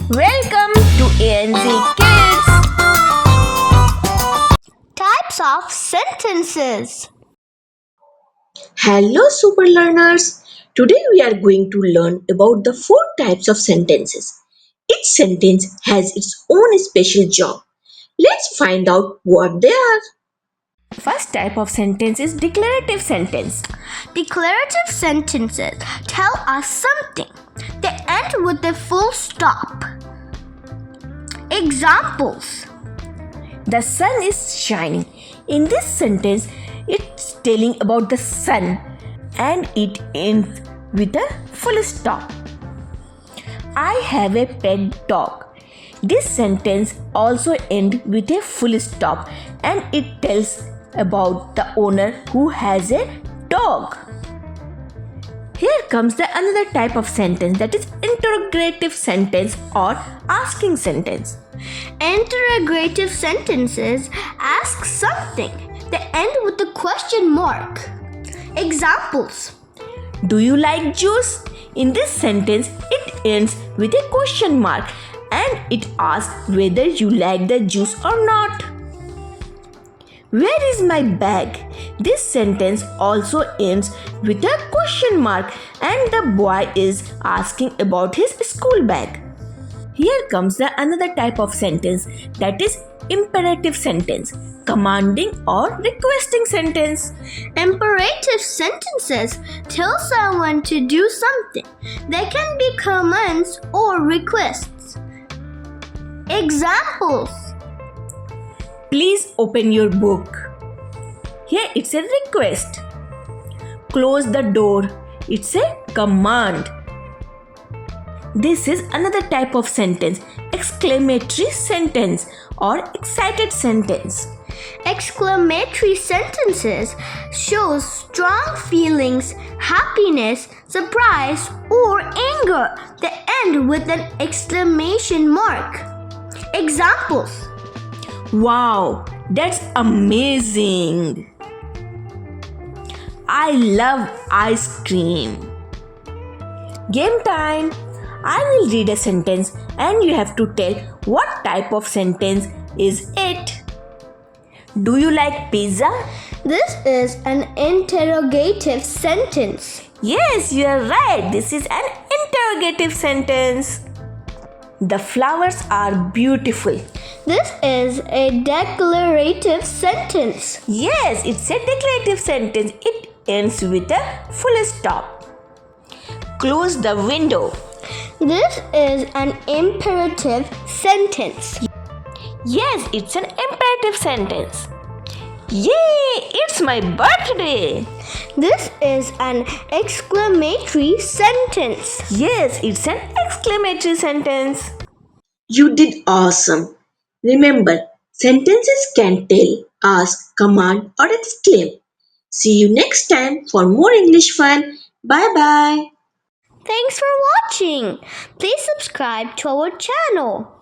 Welcome to ANZ Kids. Types of sentences. Hello super learners. Today we are going to learn about the four types of sentences. Each sentence has its own special job. Let's find out what they are. First type of sentence is declarative sentence. Declarative sentences tell us something. They end with a full stop. Examples. The sun is shining. In this sentence, it's telling about the sun and it ends with a full stop. I have a pet dog. This sentence also ends with a full stop and it tells about the owner who has a dog. Here comes the another type of sentence, that is interrogative sentence or asking sentence. Interrogative sentences ask something. They end with a question mark. Examples. Do you like juice? In this sentence, it ends with a question mark and it asks whether you like the juice or not. Where is my bag? This sentence also ends with a question mark and the boy is asking about his school bag. Here comes the another type of sentence, that is imperative sentence, commanding or requesting sentence. Imperative sentences tell someone to do something. They can be commands or requests. Examples. Please open your book. Here it's a request. Close the door. It's a command. This is another type of sentence, exclamatory sentence or excited sentence. Exclamatory sentences show strong feelings, happiness, surprise, or anger. They end with an exclamation mark. Examples. Wow, that's amazing. I love ice cream. Game time. I will read a sentence and you have to tell what type of sentence is it. Do you like pizza? This is an interrogative sentence. Yes, you are right. This is an interrogative sentence. The flowers are beautiful. This is a declarative sentence. Yes, it's a declarative sentence. It ends with a full stop. Close the window. This is an imperative sentence. Yes, it's an imperative sentence. Yay! It's my birthday! This is an exclamatory sentence. Yes, it's an exclamatory sentence. You did awesome. Remember, sentences can tell, ask, command, or exclaim. See you next time for more English fun. Bye bye. Thanks for watching. Please subscribe to our channel.